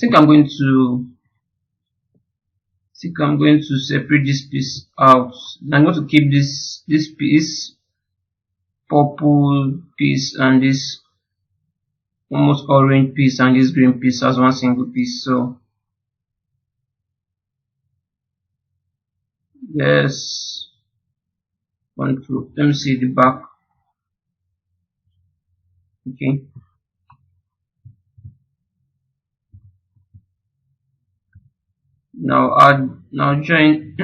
think I'm going to separate this piece out. I'm going to keep this piece, purple piece, and this almost orange piece, and this green piece as one single piece. So yes, control. Let me see the back. Okay. Now join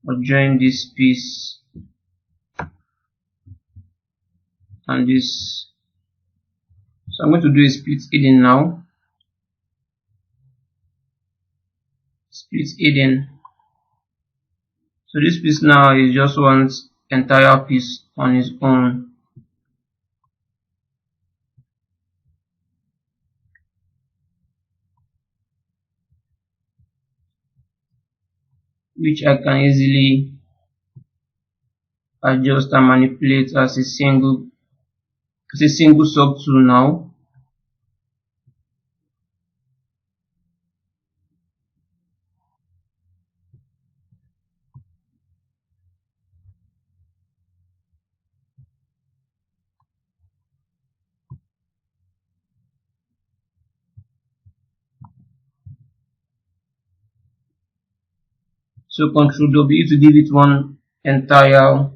I'll join this piece and this. So I'm going to do a split hidden now. Split hidden. So this piece now is just one entire piece on its own. Which I can easily adjust and manipulate as a single sub tool now. So Control W to give it one entire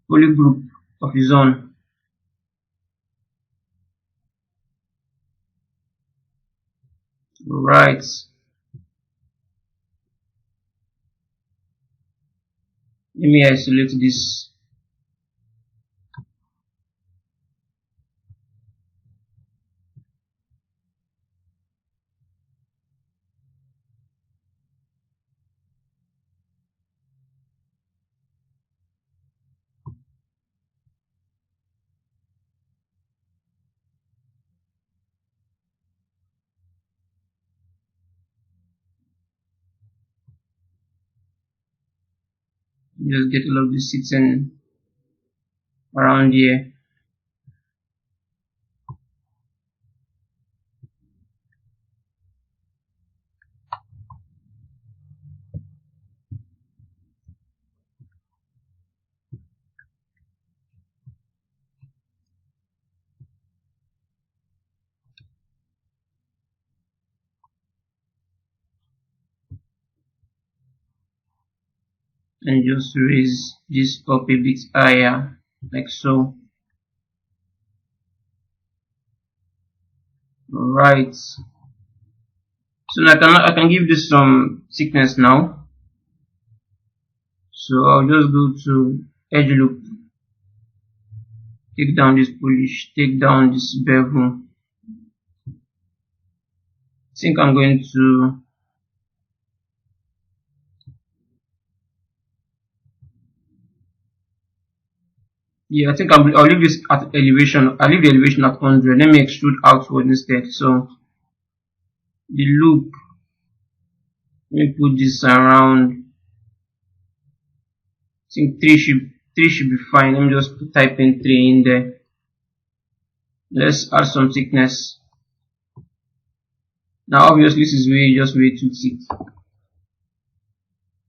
poly group of its own. Right. Let me isolate this. Just get all of this sitting around here. And just raise this up a bit higher, like so. Right. So now I can give this some thickness now. So I'll just go to edge loop, take down this polish, take down this bevel. I think I'm going to I think I'll leave this at elevation. I'll leave the elevation at 100. Let me extrude outward instead. So the loop, let me put this around. I think 3 should be fine. Let me just type in 3 in there. Let's add some thickness. Now obviously this is way too thick.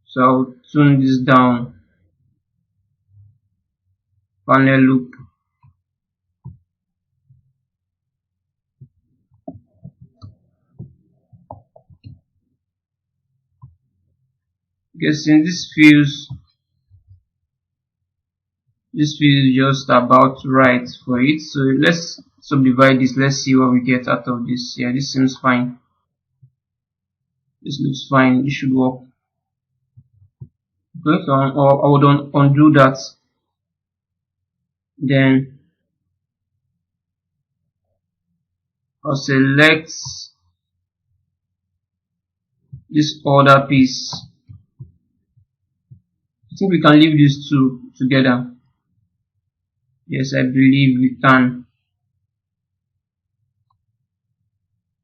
So I'll tune this down. Panel loop. Guessing this feels just about right for it. So let's subdivide this. Let's see what we get out of this. Yeah, this seems fine. This looks fine. This should work. Okay, so I would undo that. Then I'll select this other piece. I think we can leave these two together. Yes, I believe we can.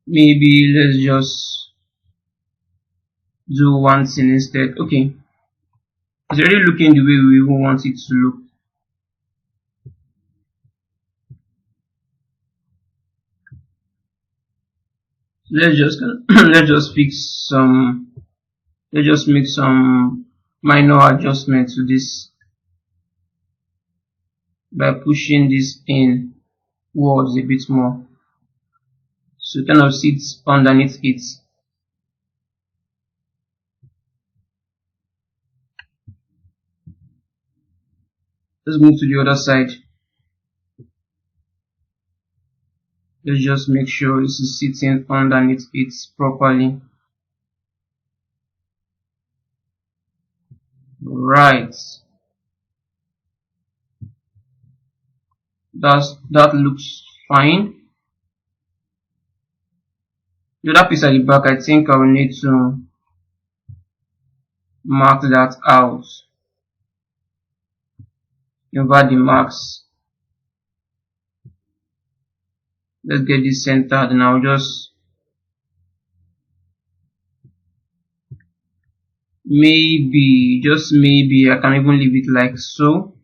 Maybe let's just do one thing instead. Okay, it's already looking the way we want it to look. let's just let's just fix some, let's just make some minor adjustments to this by pushing this in wards a bit more, so it kind of sits underneath it. Let's move to the other side. Let's just make sure this is sitting underneath it properly. Right, that looks fine. The other piece at the back, I think I will need to mark that out. Invert the marks. Let's get this centered, and I'll just just maybe I can even leave it like so.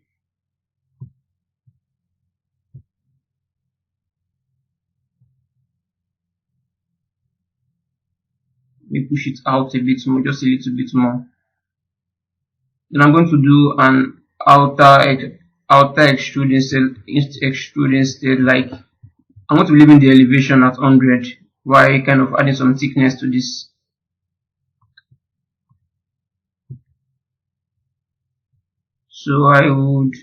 Let me push it out a bit more, just a little bit more. Then I'm going to do an outer extrude instead, like I'm going to leave in the elevation at 100 while kind of adding some thickness to this. So I would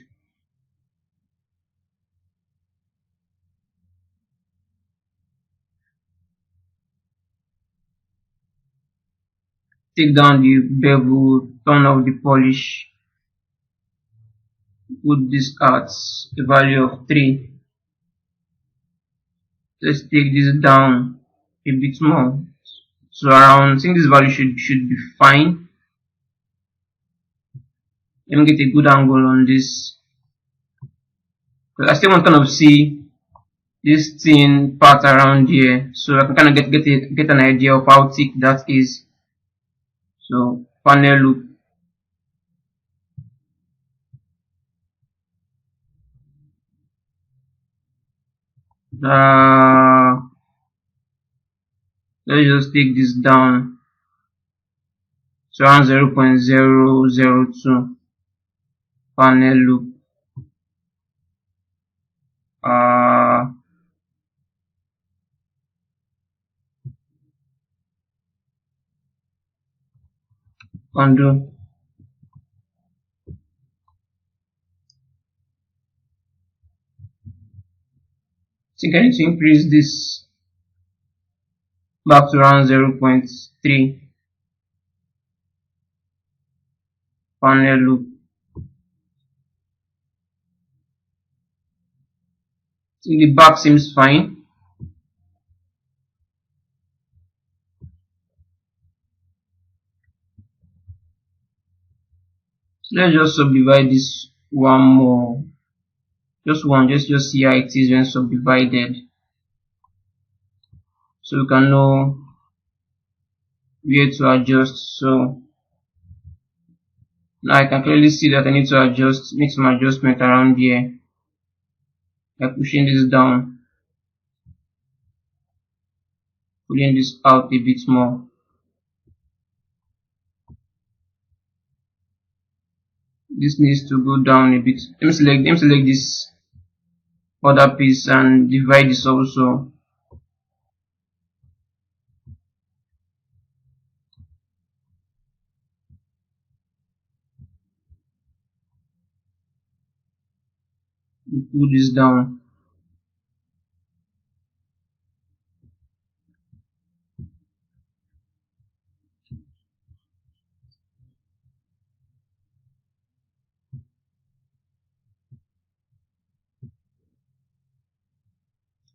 take down the bevel, turn off the polish, put this at a value of 3. Let's take this down a bit more. So around, I think this value should be fine. Let me get a good angle on this, because I still want to kind of see this thin part around here, so I can kind of get an idea of how thick that is. So panel loop. Let's just take this down to around 0.002 panel loop. Undo. I think I need to increase this back to around 0.3 panel loop. I think the back seems fine. So let's just subdivide this one more. Just one, just see how it is when subdivided, so we can know where to adjust. So now I can clearly see that I need to make some adjustment around here by pushing this down, pulling this out a bit more. This needs to go down a bit. Let me select this other piece and divide this also. Pull this down.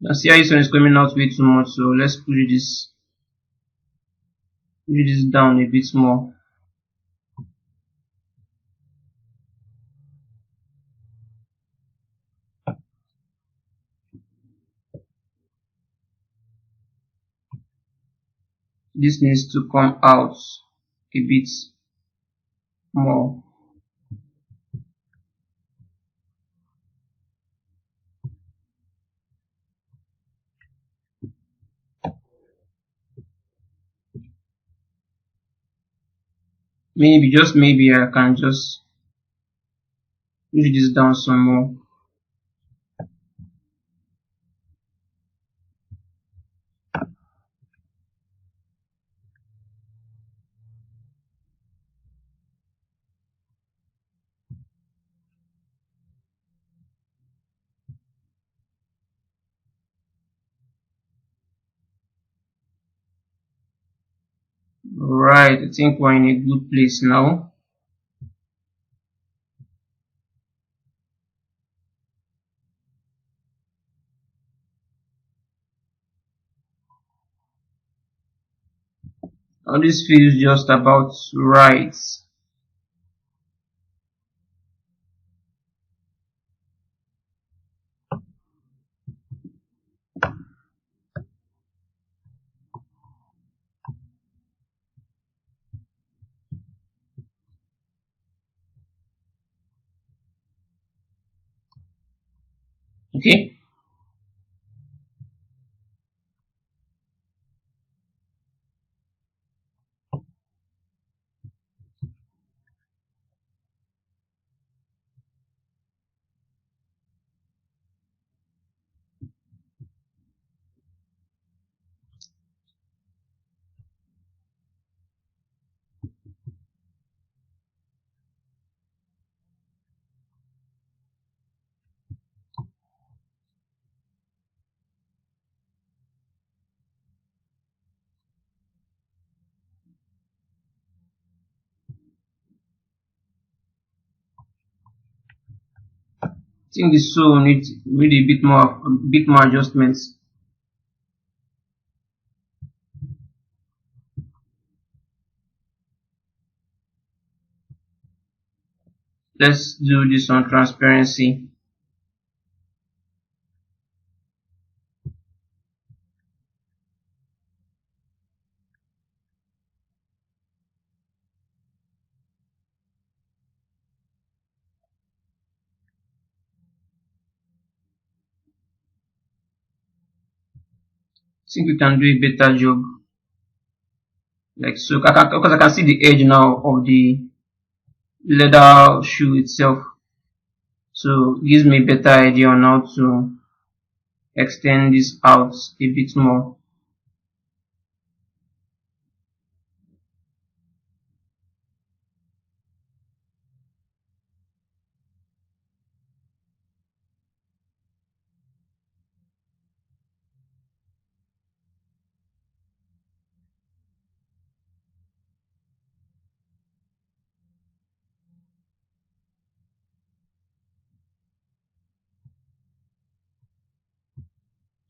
Now see how this one is coming out way too much, so let's push this down a bit more. This needs to come out a bit more. maybe, just maybe, I can just push this down some more. Right, I think we're in a good place now. Now this feels just about right. Okay. I think the soul needs a bit more adjustments. Let's do this on transparency. I think we can do a better job. Like so, because I can see the edge now of the leather shoe itself. So it gives me a better idea on how to extend this out a bit more.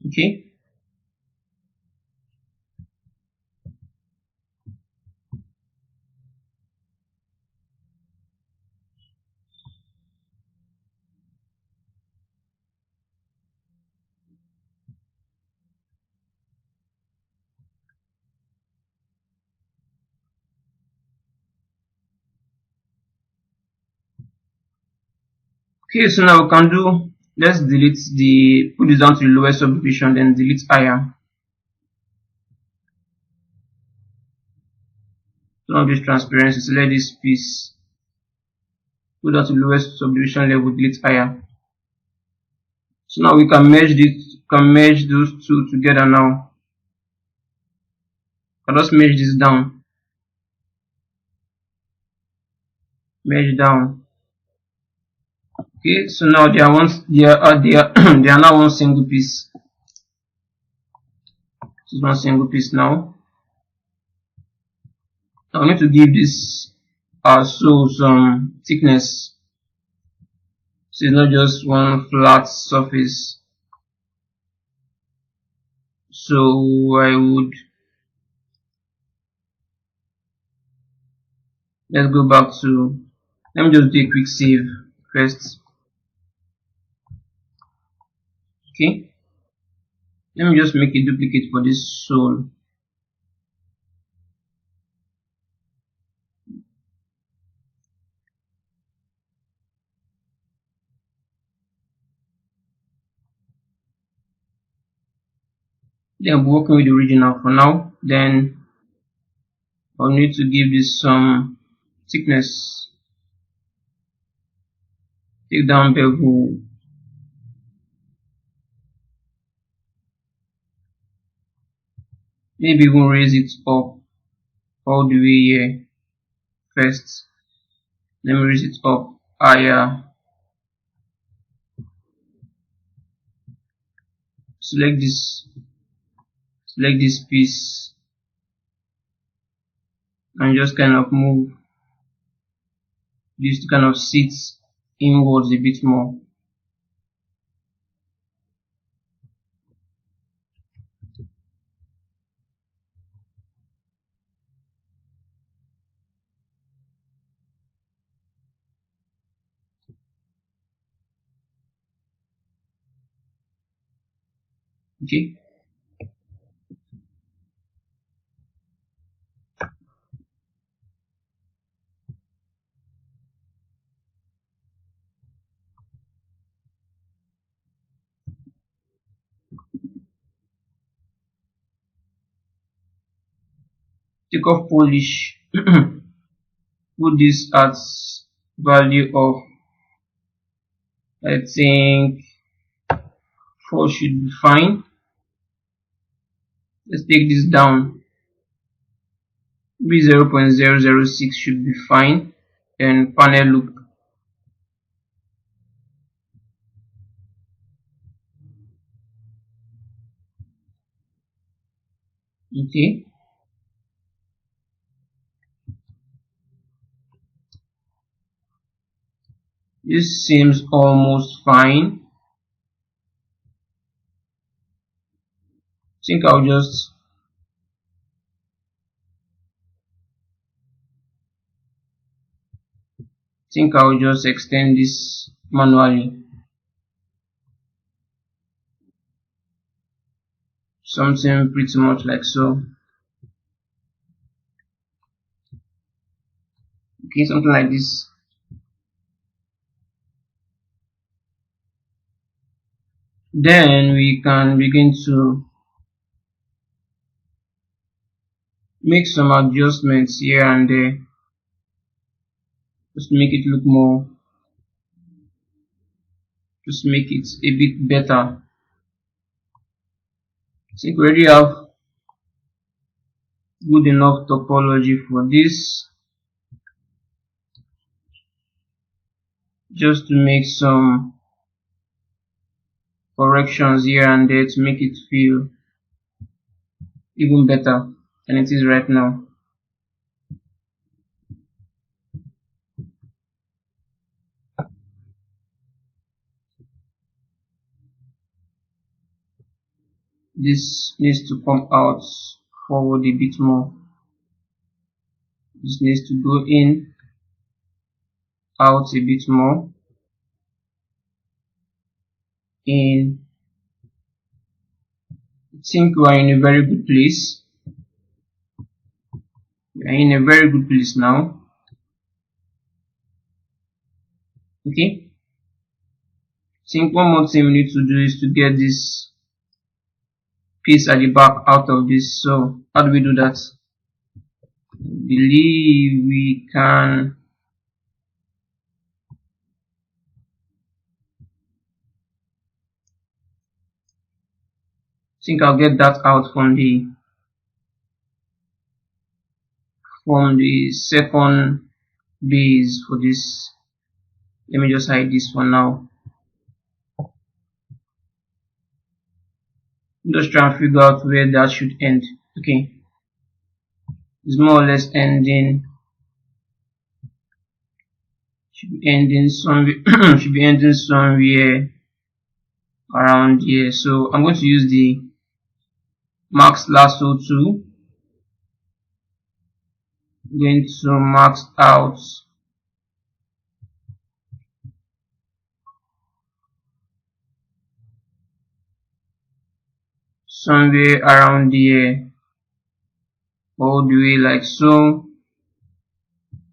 Okay. Okay, so now we can do, let's delete put this down to the lowest subdivision, then delete higher. Turn off this transparency, select this piece, put down to the lowest subdivision level, delete higher. So now we can merge those two together now. I'll just merge this down. Merge down. Okay, so now they are they are now one single piece. This is one single piece now. Now we need to give this so some thickness. So it's not just one flat surface. So I would, let's go back to, let me just do a quick save first. Okay, let me just make a duplicate for this sole. Then I'm working with the original for now. Then I'll need to give this some thickness, take down bevel, maybe even raise it up all the way here first. Let me raise it up higher. Select this piece and just kind of move this to kind of sit inwards a bit more. Okay. Take off polish. Put this at value of, I think 4 should be fine. Let's take this down. Maybe 0.006 should be fine. And panel look. Okay. This seems almost fine. I think I'll just extend this manually. Something pretty much like so. Okay, something like this. Then we can begin to make some adjustments here and there, just make it look more, just make it a bit better. I think we already have good enough topology for this. Just to make some corrections here and there to make it feel even better than it is right now. This needs to come out forward a bit more. This needs to go in, out a bit more, in. I think we are in a very good place. We are in a very good place now. Okay. I think one more thing we need to do is to get this piece at the back out of this. So how do we do that? I believe we can I think I'll get that out from the second base for this. Let me just hide this for now. Just try and figure out where that should end. Okay, it's more or less ending. Should be ending somewhere. Should be ending somewhere around here. So I'm going to use the max lasso tool. I'm going to max out somewhere around here, all the way like so.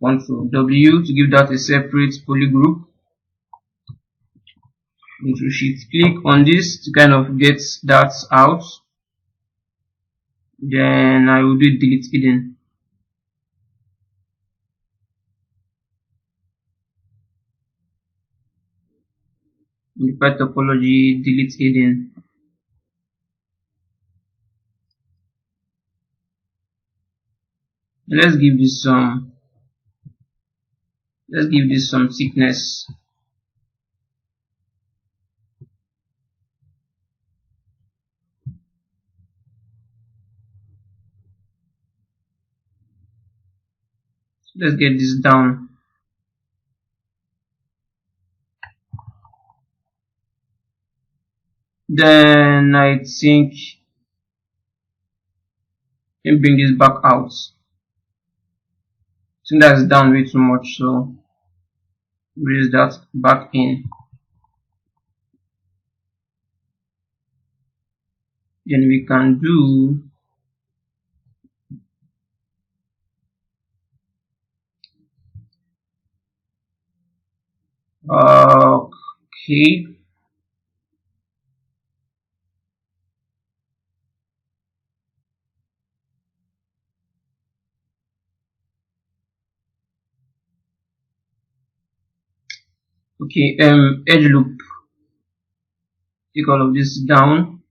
Ctrl W to give that a separate polygroup. Ctrl Shift click on this to kind of get that out. Then I will do delete hidden. In the Retopology, delete hidden. Let's give this some thickness. Let's get this down. Then I think and bring this back out. I think that's down way too much, so raise that back in. Then we can do okay. Okay, edge loop. Take all of this down.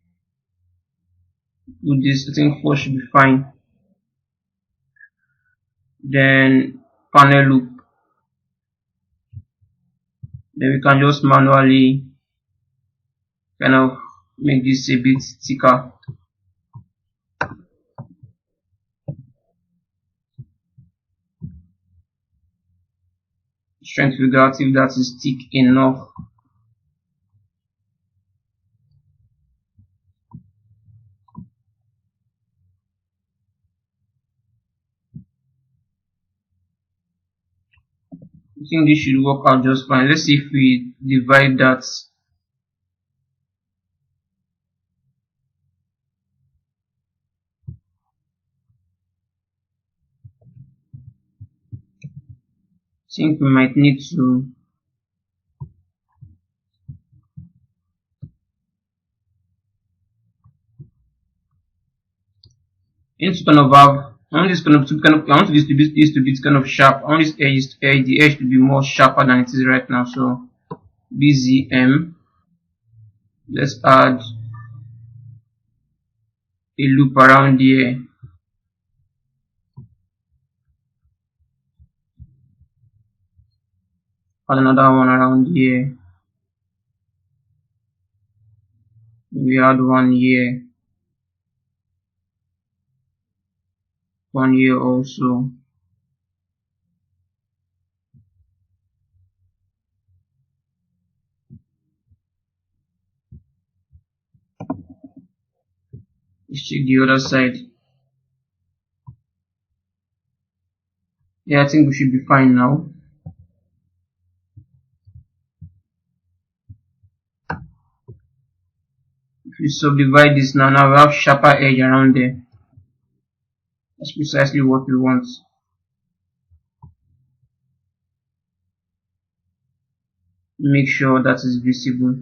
With this, I think 4 should be fine. Then panel loop. Then we can just manually kind of make this a bit thicker. Trying to figure out if that is thick enough. I think this should work out just fine. Let's see if we divide that. I think we might need to kind of have I want this to be kind of sharp. I want this the edge to be more sharper than it is right now. So BZM. Let's add a loop around here. Add another one around here. We add one here. One here also. Let's check the other side. Yeah, I think we should be fine now. If we subdivide this now we have sharper edge around there. That's precisely what we want. Make sure that is visible.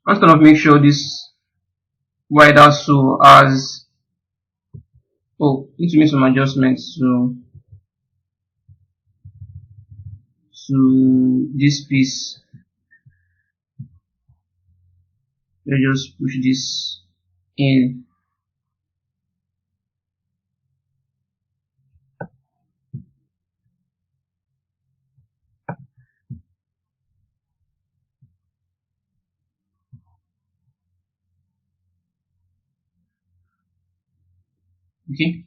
I'm going to make sure this wider so as need to make some adjustments to this piece. Let's just push this in. Okay.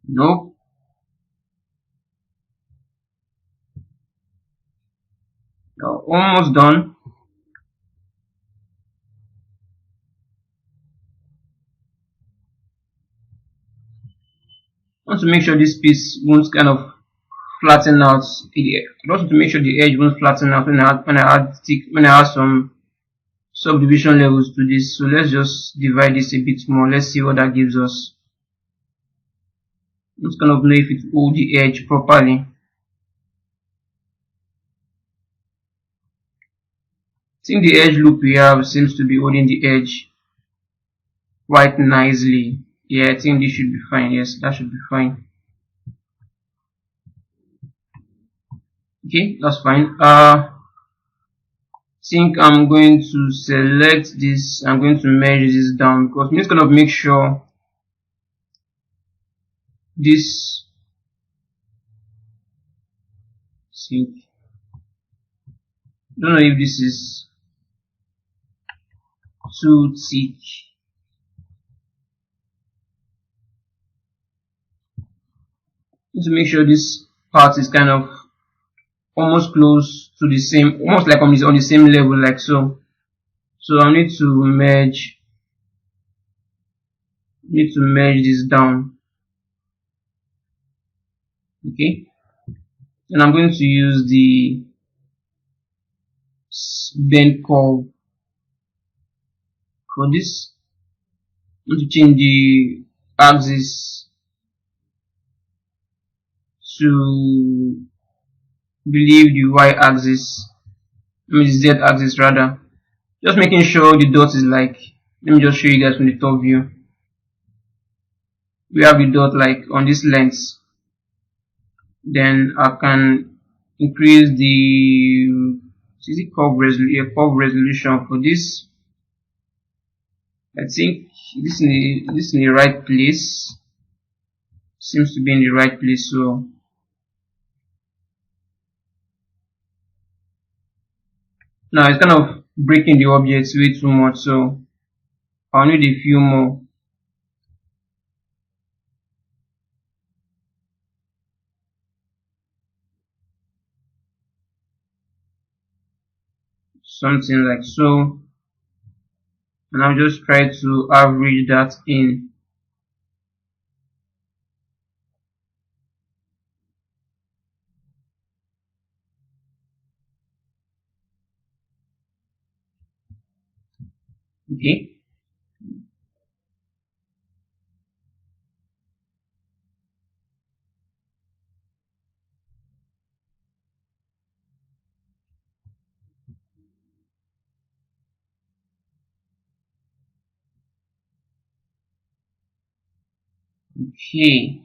Nope. Almost done. I want to make sure this piece won't kind of flatten out. I want to make sure the edge won't flatten out when I add some subdivision levels to this. So let's just divide this a bit more. Let's see what that gives us. Let's kind of know if it holds the edge properly. I think the edge loop we have seems to be holding the edge. quite nicely. Yeah, I think this should be fine. Yes, that should be fine. Okay, that's fine. Think I'm going to select this. I'm going to merge this down because I'm just gonna make sure this sync. Don't know if this is too thick. Need to make sure this part is kind of almost close to the same, almost like on the same level, like so. So I need to merge this down. Okay, and I'm going to use the bend curve for this. I'm going to change the axis to believe the y-axis, I mean the z-axis rather. Just making sure the dot is like, let me just show you guys from the top view. We have the dot like on this length. Then I can increase the curve resolution for this. I think this is in the right place. Seems to be in the right place. So now it's kind of breaking the objects way too much. So I'll need a few more. Something like so. And I'll just try to average that in. Okay. Okay.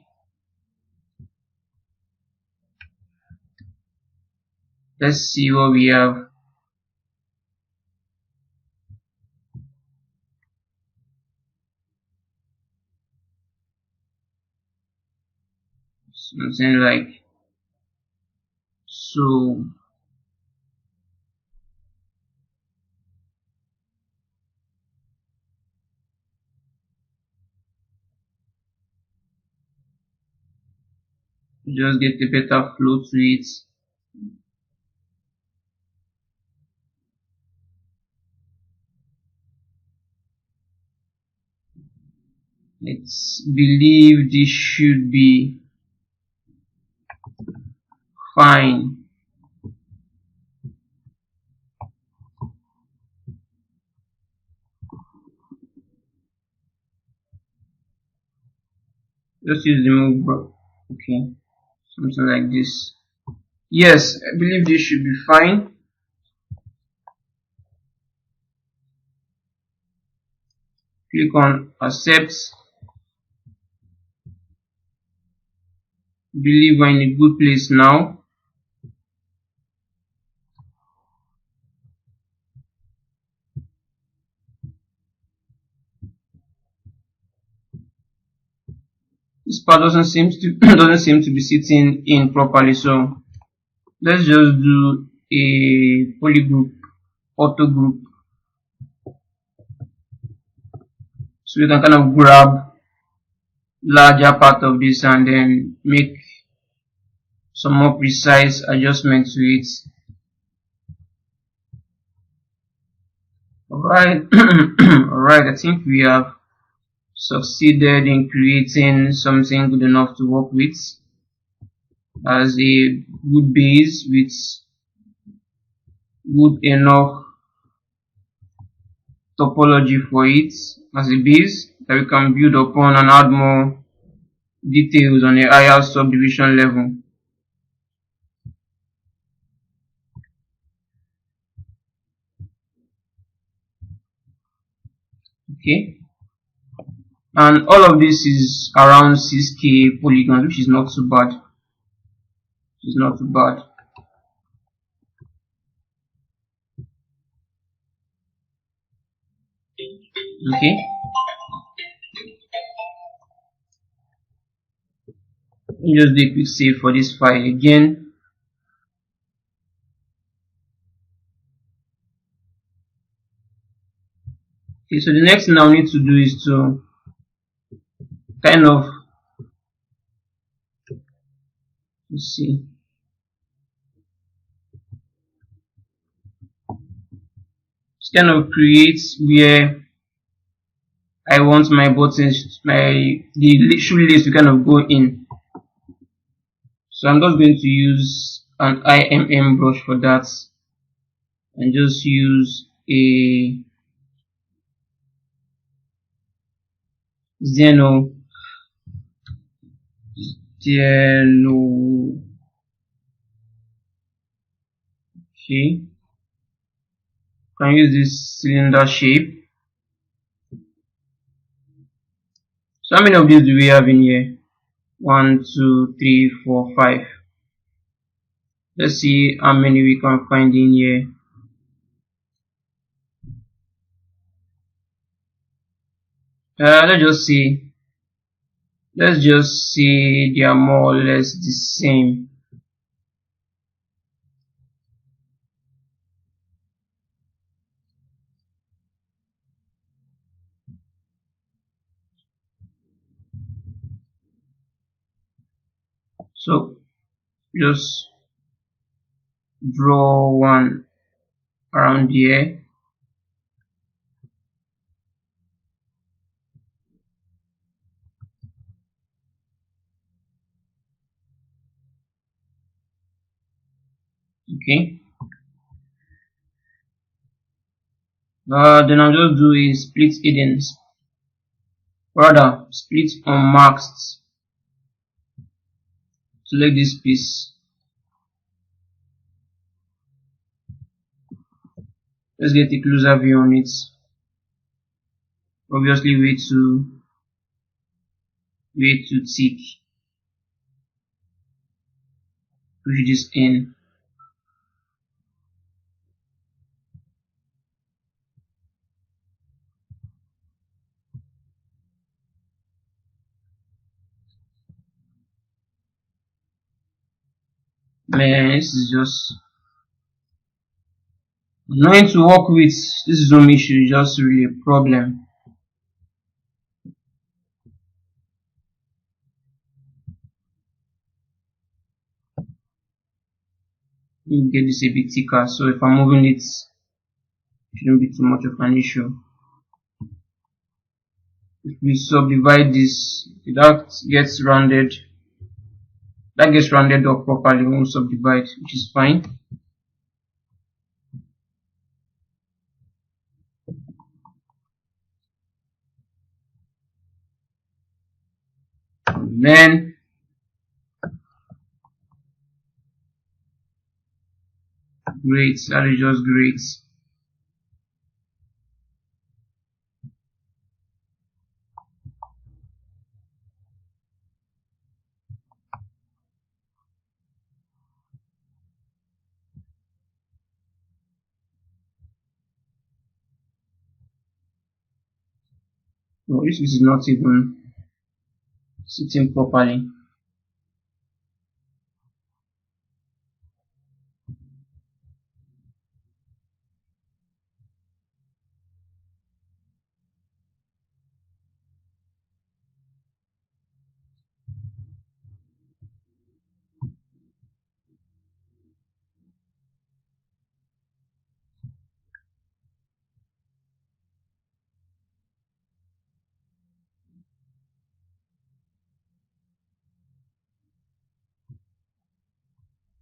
Let's see what we have. Something like so. Just get a better flow to it. Let's believe this should be fine. Just use the move brush. Okay, something like this. Yes, I believe this should be fine. Click on accept. Believe we're in a good place now. This part doesn't seem to be sitting in properly, so let's just do a polygroup, auto group, so we can kind of grab larger part of this and then make some more precise adjustments to it. Alright, alright, I think we have succeeded in creating something good enough to work with as a good base with good enough topology for it as a base that we can build upon and add more details on a higher subdivision level. Okay, and all of this is around 6k polygons, which is not too bad. Which is not too bad. Okay. Let me just do a quick save for this file again. Okay, so the next thing I'll need to do is to kind of, let's see, just kind of create where I want my buttons, the shoelace to kind of go in. So I'm just going to use an IMM brush for that, and just use a Zeno. Okay, can use this cylinder shape. So how many of these do we have in here? 1, 2, 3, 4, 5. Let's see how many we can find in here. Let's just say they are more or less the same. So just draw one around here. Okay. Then I'll just do a split hidden, rather split unmasked. Select this piece. Let's get a closer view on it. Obviously way too thick. Push this in. Man, this is just annoying to work with. This zoom issue is just really a problem. Let me get this a bit thicker, so if I'm moving it, it shouldn't be too much of an issue. If we subdivide this, that gets rounded up properly when we subdivide, which is fine. Man, great, that is just great. No, this is not even sitting properly.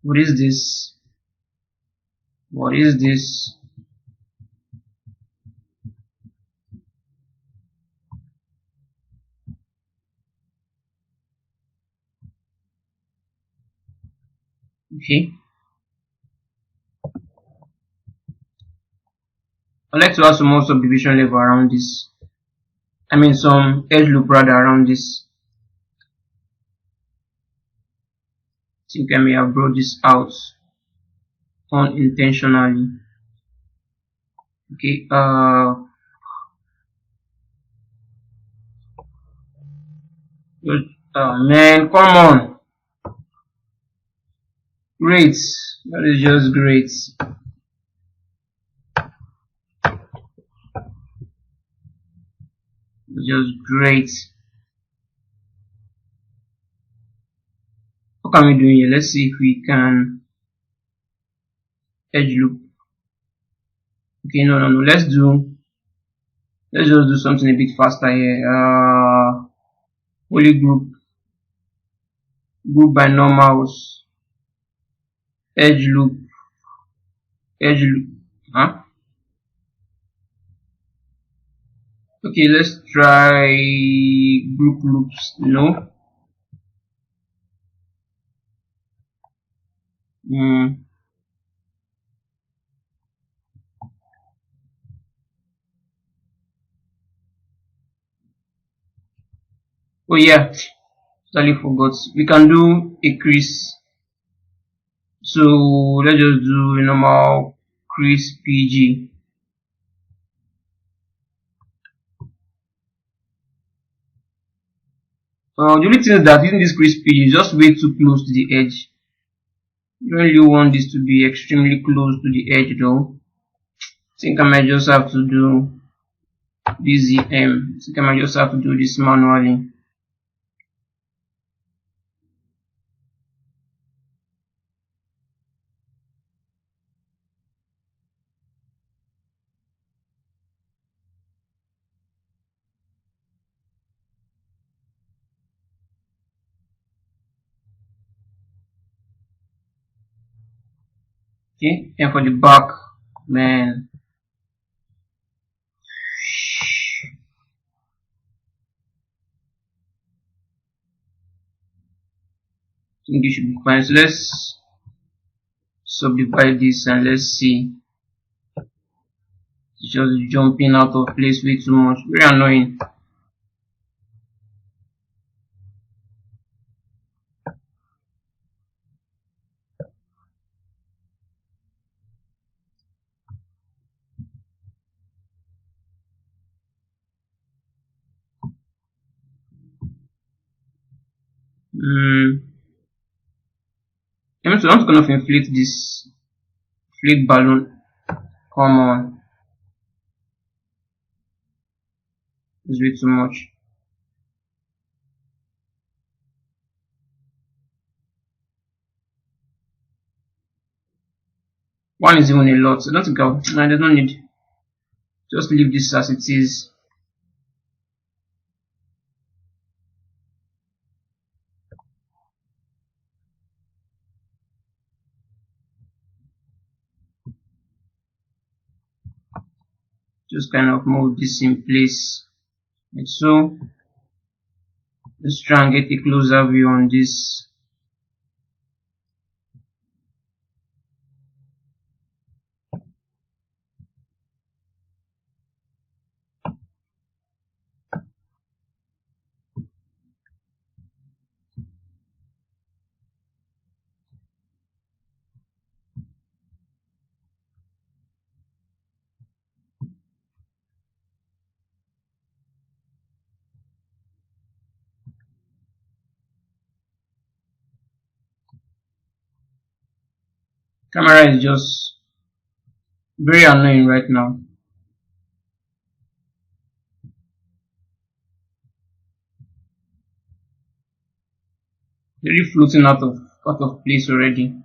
What is this? What is this? Okay. I'd like to add some more subdivision level around this. I mean some edge loop rather around this. I think I may have brought this out unintentionally. Okay, good. Man, come on. Great. That is just great. Just great. What can we do here? Let's see if we can edge loop. Okay, no. Let's just do something a bit faster here. Only group by normals, edge loop. Huh? Okay, let's try group loops. No. Oh yeah, totally forgot. We can do a crease. So let's just do a normal crease PG. The only thing is that using this crease PG is just way too close to the edge. You don't really want this to be extremely close to the edge though. I think I might just have to do BZM. I think I might just have to do this manually. Okay, and for the back, man, I think it should be fine. So let's subdivide this and let's see. It's just jumping out of place way too much. Very annoying. I'm just gonna inflate this inflate balloon. Come on. It's way too much. One is even a lot. So I don't think I don't need. Just leave this as it is. Just kind of move this in place. Like so. Let's try and get a closer view on this. Camera is just very annoying right now. Really floating out of place already.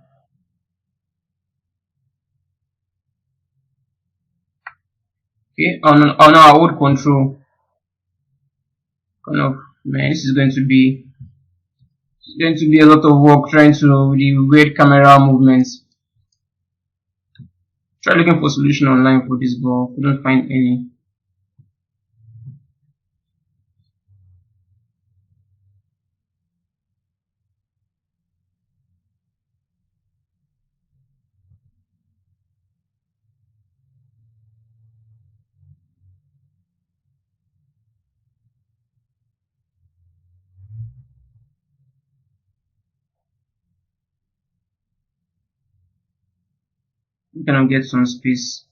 Okay, on our old control. Kind of man, this is going to be a lot of work trying to with the weird camera movements. Try looking for solution online for this, but couldn't find any. we cannot get some space.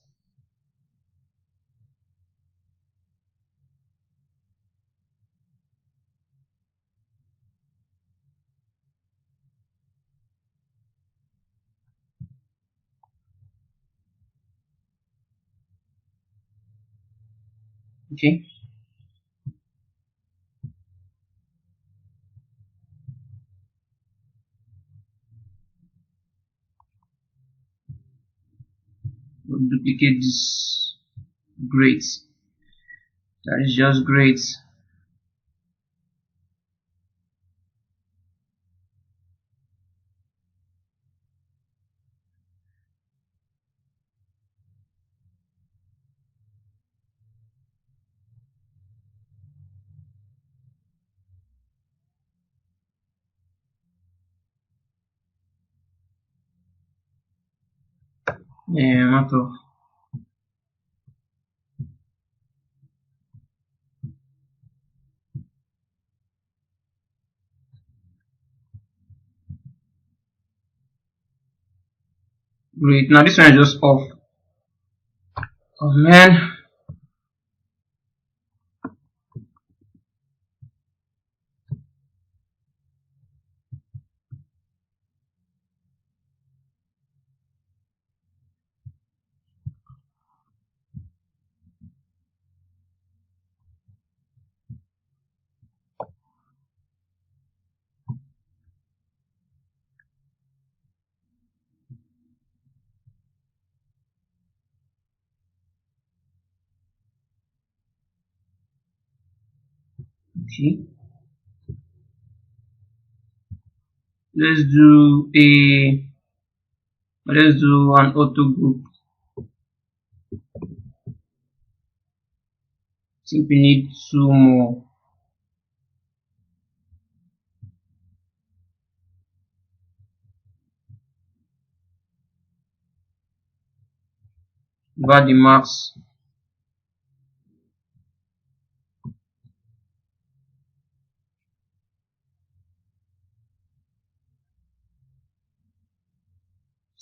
Okay. We'll duplicate this. Great. That is just great. Matter. Great. Now this one is just off. Oh man. Okay. Let's do an auto group. I think we need 2 more. About the marks.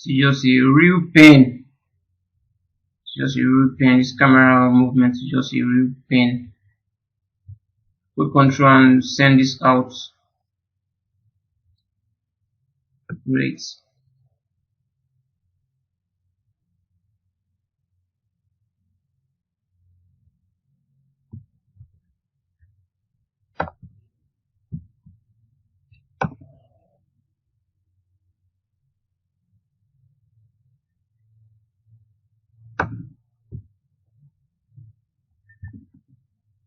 It's just a real pain. It's just a real pain. This camera movement is just a real pain. Quick control and send this out. Great.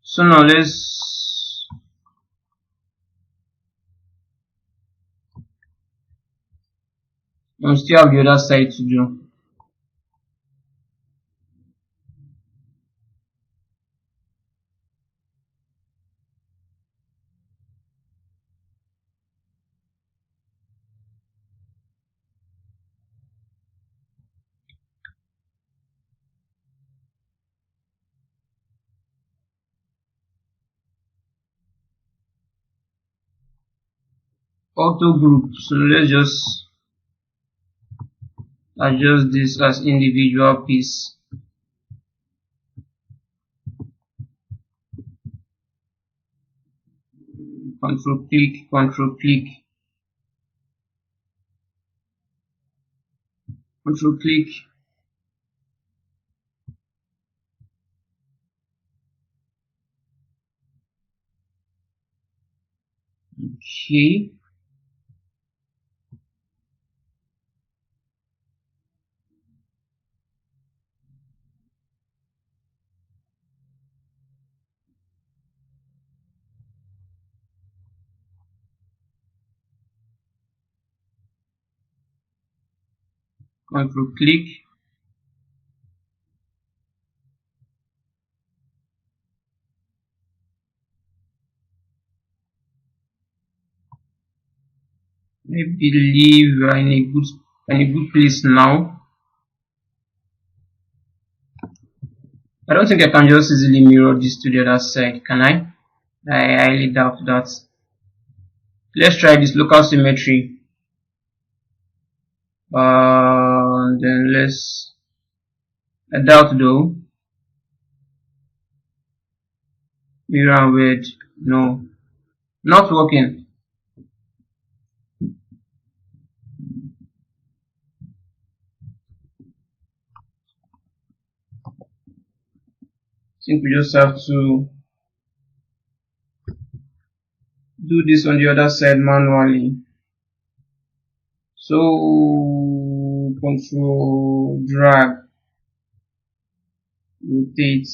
So now let's still have the other side to do. Auto group. So let's just adjust this as individual piece. Control click, control click, control click. Okay. Control click. I believe we are in a good place now. I don't think I can just easily mirror this to the other side, can I? I highly doubt that. Let's try this local symmetry. and then let's, I doubt though, mirror and wedge, no, not working. I think we just have to do this on the other side manually. So control drag, rotate,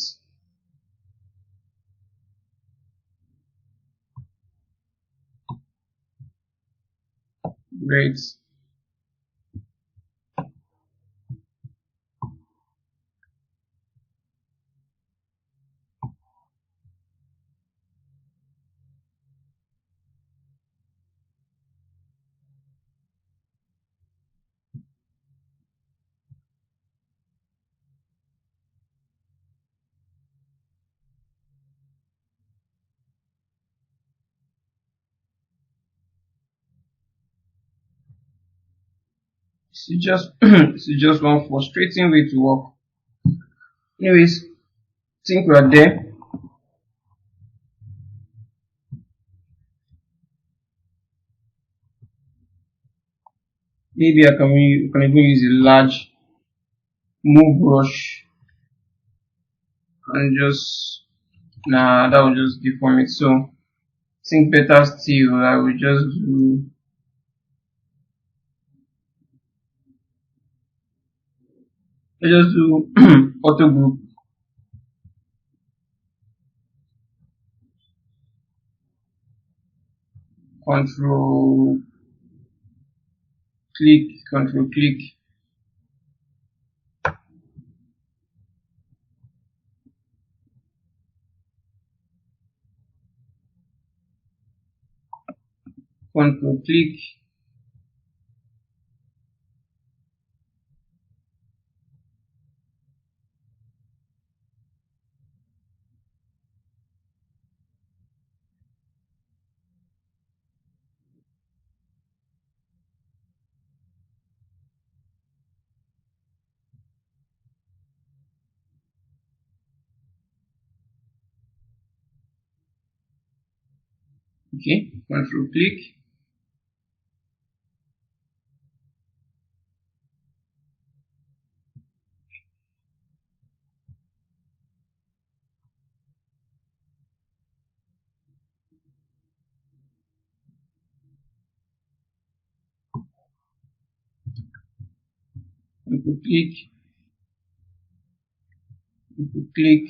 great. It's just it's just one frustrating way to work. Anyways, think we are there. Maybe I can even use a large move brush and just, nah, that will just deform it. So I think better still, I will just do, auto group, control click, control click, control click, okay, control click, control click, control click,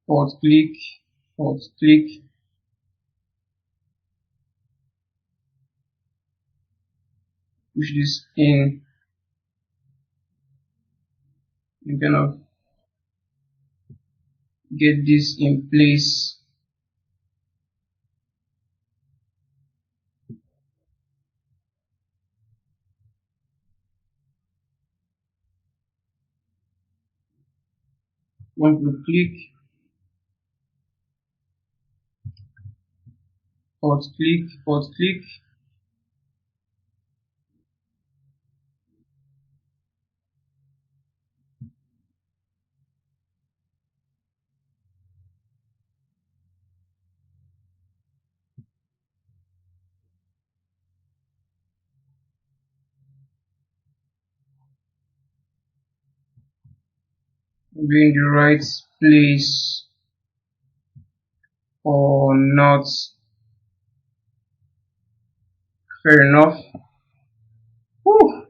alt click, alt click, push this in, and kind of get this in place. Control click, alt click, alt click, be in the right place or not. Fair enough. Whew.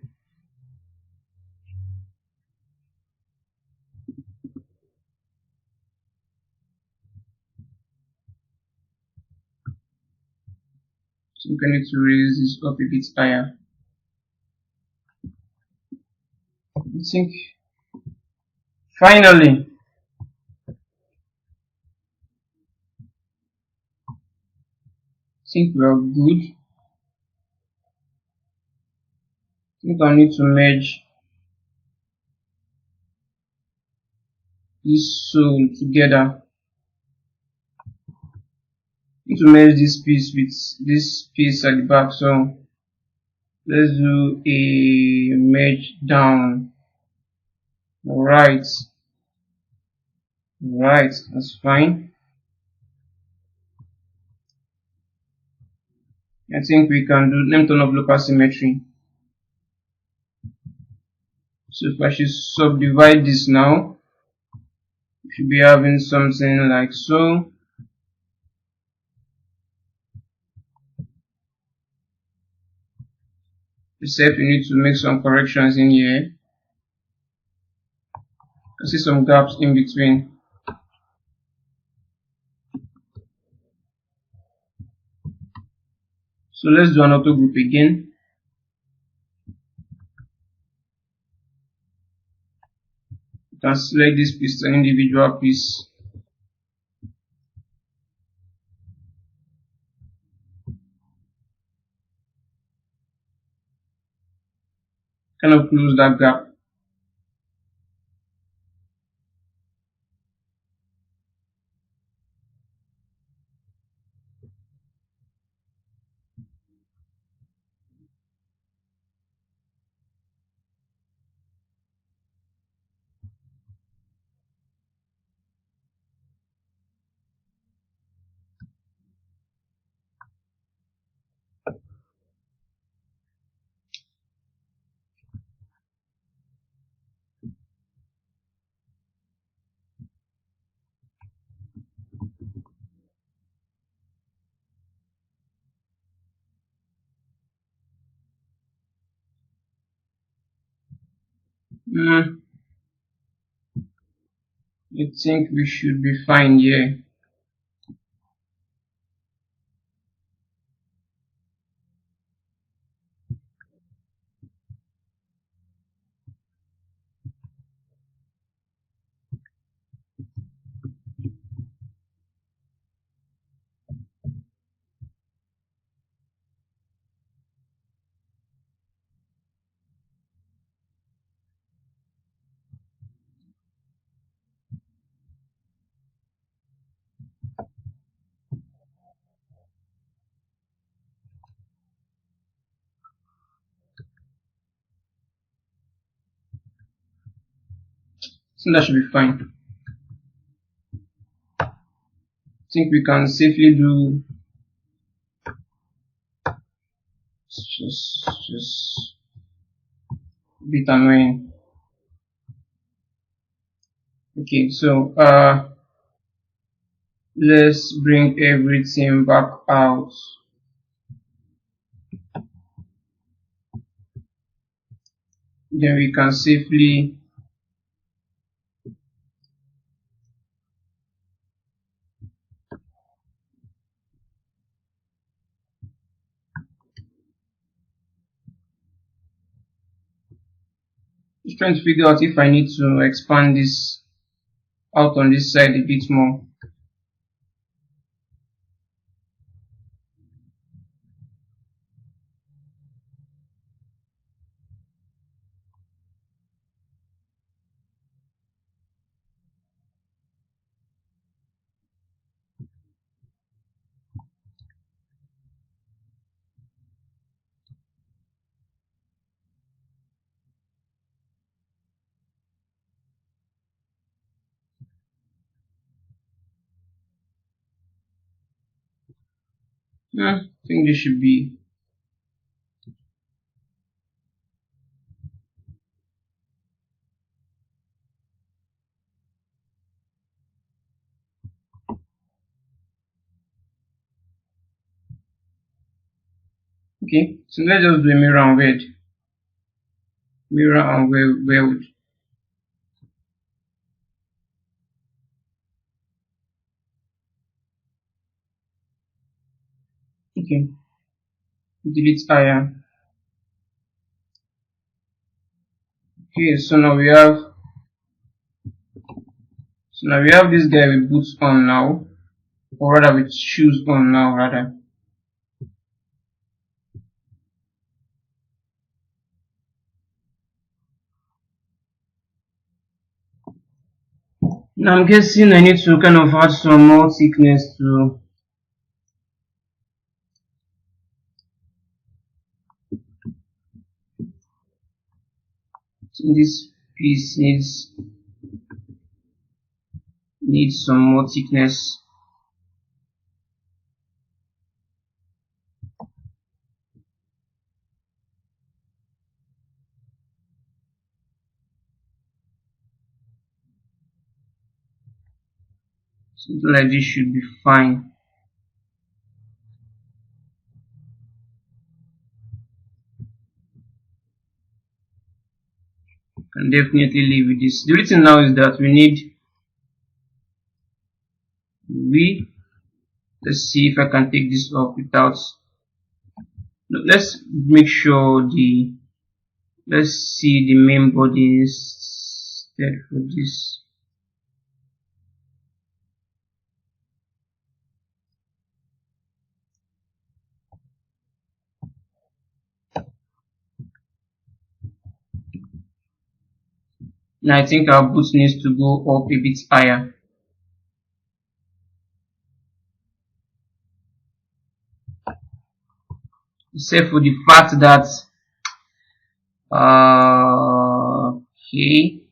So I'm going to raise this up a bit higher. I think finally, I think we are good. I think I need to merge this sole together. Need to merge this piece with this piece at the back, so let's do a merge down. Right, that's fine. I think we can do, let me turn off local symmetry. So if I should subdivide this now, we should be having something like so. Except we need to make some corrections in here. I see some gaps in between. So let's do an auto group again. You can select this piece as an individual piece. Kind of close that gap. I think we should be fine here. So that should be fine. I think we can safely do just a bit annoying. Okay, so let's bring everything back out. Then we can safely just trying to figure out if I need to expand this out on this side a bit more. I think this should be okay. So let's just do a mirror and weld. Mirror and weld. Okay. Delete iron. Okay, so now we have this guy with boots on now, or rather with shoes on now rather. Now I'm guessing I need to kind of add some more thickness to So this piece needs some more thickness. Something like this should be fine. Can definitely live with this. The only thing now is that let's see if I can take this off without. Let's make sure let's see the main body instead for this. Now I think our boots needs to go up a bit higher. Except for the fact that okay,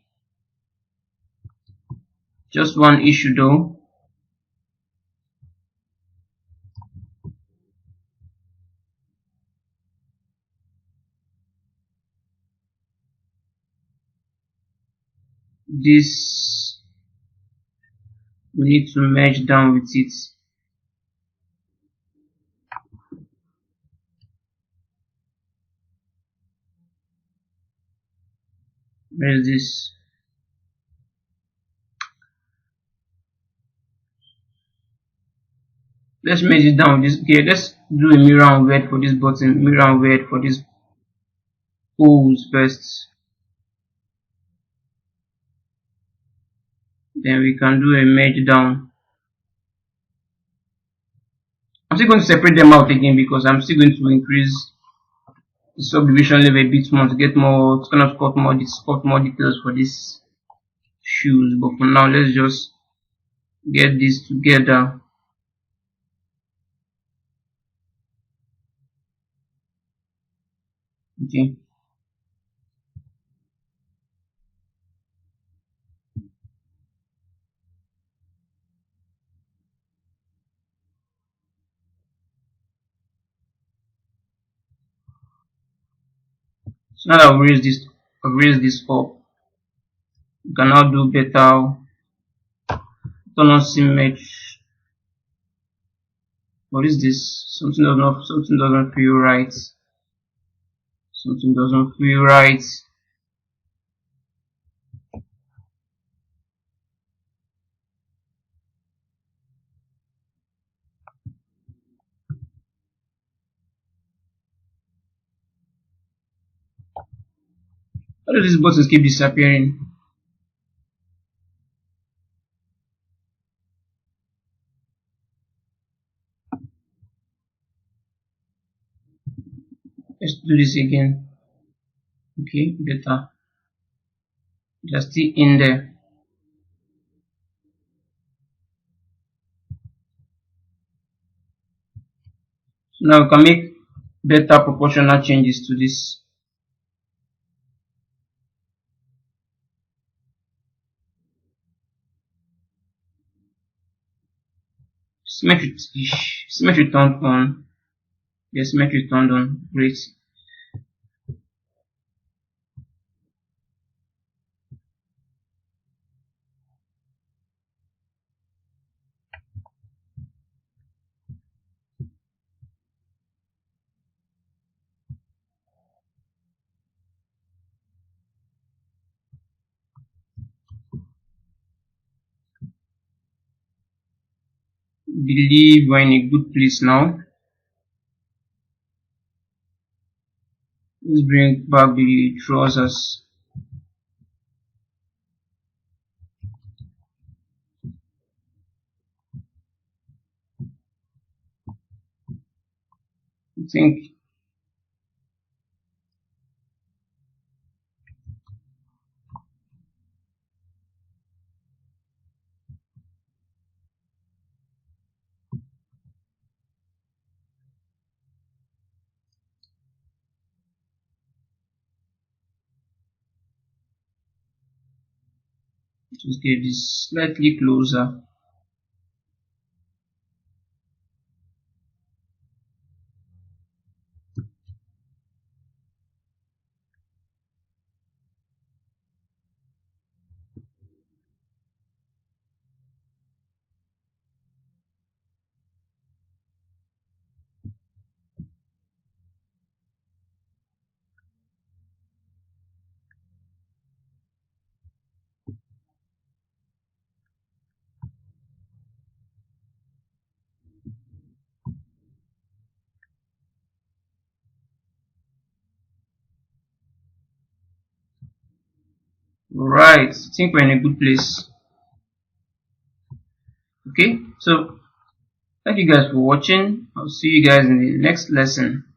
just one issue though. This we need to merge down with it. Where is this? Let's merge it down with this. Okay, let's do a mirror and word for this button, mirror and word for this holes first. Then we can do a merge down. I'm still going to separate them out again because I'm still going to increase the subdivision level a bit more to get more, to kind of cut more details for these shoes. But for now, let's just get this together. Okay. So now that I've raised this up, you can now do better turn on symmetry. What is this? Something doesn't feel right. Something doesn't feel right. How do these buttons keep disappearing? Let's do this again. Okay, better. They're still in there. So now we can make better proportional changes to this. Symmetry turned on. Yes, symmetry turned on. Great. Believe we're in a good place now. Let's bring back the trousers. I think Just get this slightly closer. Right, I think we're in a good place. Okay, so thank you guys for watching. I'll see you guys in the next lesson.